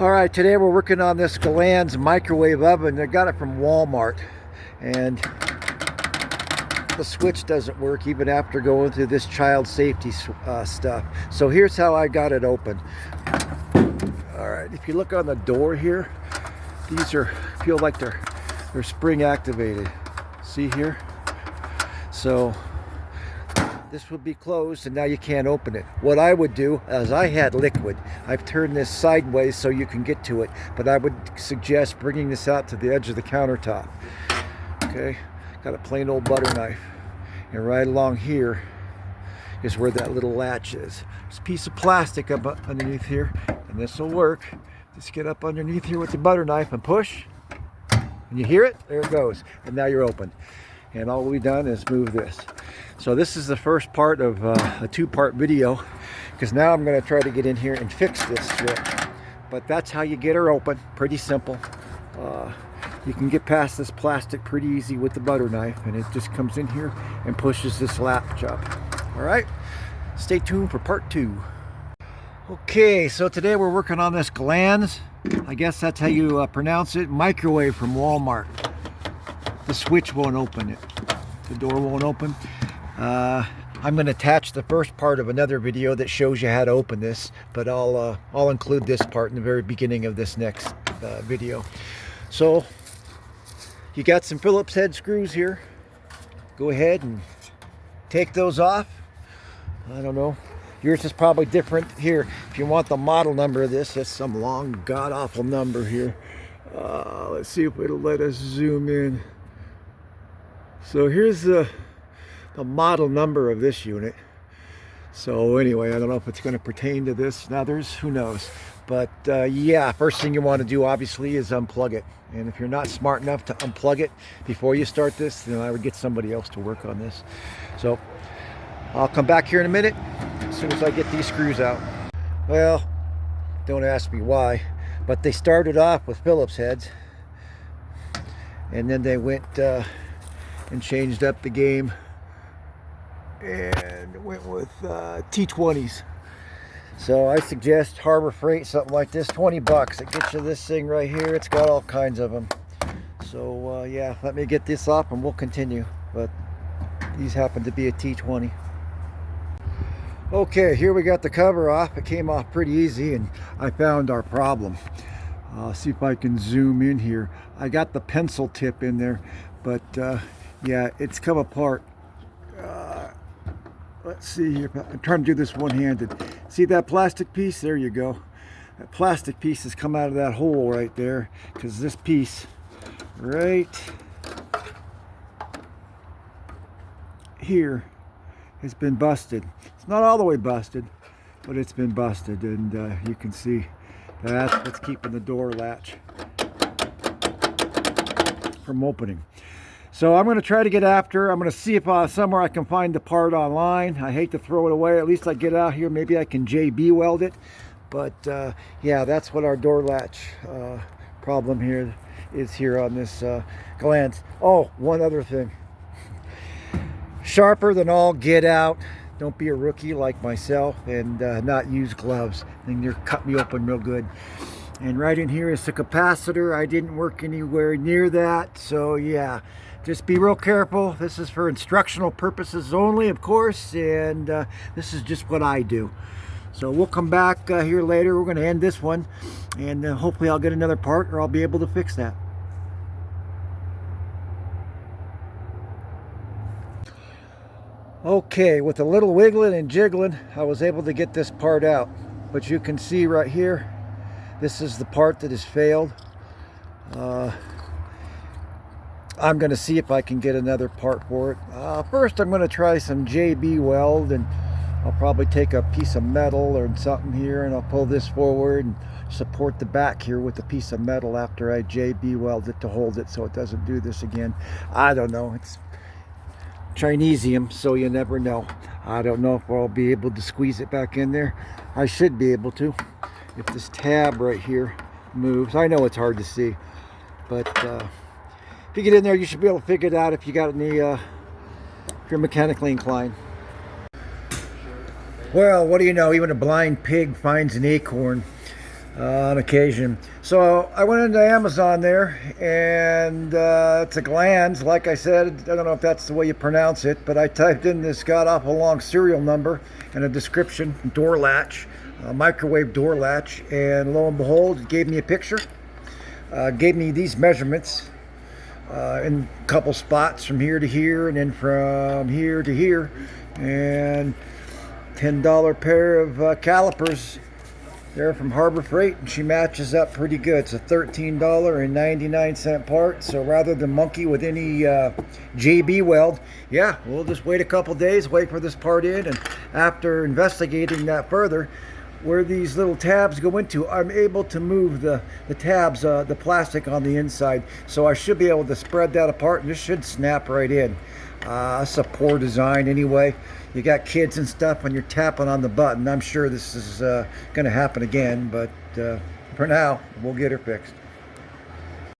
Alright, today we're working on this Galanz microwave oven. I got it from Walmart, and the switch doesn't work even after going through this child safety stuff. So here's how I got it open. Alright, if you look on the door here, these feel like they're spring activated. See here? So this would be closed and now you can't open it. What I would do is, I had liquid. I've turned this sideways so you can get to it, but I would suggest bringing this out to the edge of the countertop. Okay, got a plain old butter knife, and right along here is where that little latch is. There's a piece of plastic up underneath here, and this will work. Just get up underneath here with the butter knife and push, and you hear it? There it goes, and now you're open. And all we've done is move this. So this is the first part of a two-part video, because now I'm going to try to get in here and fix this switch. But that's how you get her open. Pretty simple. You can get past this plastic pretty easy with the butter knife, and it just comes in here and pushes this latch up. Alright, stay tuned for part 2. Okay, so today we're working on this Galanz, I guess that's how you pronounce it, microwave from Walmart. The switch won't open it. The door won't open. I'm going to attach the first part of another video that shows you how to open this, but I'll include this part in the very beginning of this next video. So you got some Phillips head screws here. Go ahead and take those off. I don't know. Yours is probably different here. If you want the model number of this, that's some long god-awful number here. Let's see if it'll let us zoom in. So here's the model number of this unit. So anyway, I don't know if it's going to pertain to this and others, who knows. But yeah, first thing you want to do obviously is unplug it. And if you're not smart enough to unplug it before you start this, then I would get somebody else to work on this. So I'll come back here in a minute as soon as I get these screws out. Well, don't ask me why, but they started off with Phillips heads, and then they went and changed up the game and went with T20s. So I suggest Harbor Freight, something like this, 20 bucks. It gets you this thing right here. It's got all kinds of them. So yeah, let me get this off and we'll continue. But these happen to be a T20. Okay, here we got the cover off. It came off pretty easy, and I found our problem. See if I can zoom in here. I got the pencil tip in there, but yeah, it's come apart. Let's see here. I'm trying to do this one-handed. See that plastic piece? There you go. That plastic piece has come out of that hole right there, because this piece right here has been busted. It's not all the way busted, but it's been busted, and you can see that's what's keeping the door latch from opening. So I'm going to try to get after. I'm going to see if somewhere I can find the part online. I hate to throw it away. At least I get out here. Maybe I can JB weld it. But yeah, that's what our door latch problem here is here on this Galanz. Oh, one other thing. Sharper than all get out. Don't be a rookie like myself and not use gloves. And you're cut me open real good. And right in here is the capacitor. I didn't work anywhere near that. So yeah, just be real careful. This is for instructional purposes only, of course. And this is just what I do. So we'll come back here later. We're going to end this one. And hopefully I'll get another part, or I'll be able to fix that. Okay, with a little wiggling and jiggling, I was able to get this part out. But you can see right here, this is the part that has failed. I'm going to see if I can get another part for it. First, I'm going to try some JB weld, and I'll probably take a piece of metal or something here, and I'll pull this forward and support the back here with a piece of metal after I JB weld it to hold it so it doesn't do this again. I don't know. It's Chinesium, so you never know. I don't know if I'll be able to squeeze it back in there. I should be able to if this tab right here moves. I know it's hard to see, but if you get in there, you should be able to figure it out if you got any, if you're mechanically inclined. Well, what do you know, even a blind pig finds an acorn. on occasion. So I went into Amazon there, and it's a Galanz. Like I said, I don't know if that's the way you pronounce it, but I typed in this god-awful long serial number and a description, door latch, microwave door latch, and lo and behold, it gave me a picture. Gave me these measurements in a couple spots from here to here, and then from here to here, and $10 pair of calipers. They're from Harbor Freight, and she matches up pretty good. It's a $13.99 part. So rather than monkey with any JB weld, yeah, we'll just wait a couple days, wait for this part in, and after investigating that further, where these little tabs go into, I'm able to move the tabs, the plastic on the inside. So I should be able to spread that apart, and this should snap right in. It's a poor design anyway. You got kids and stuff when you're tapping on the button. I'm sure this is going to happen again, but for now, we'll get her fixed.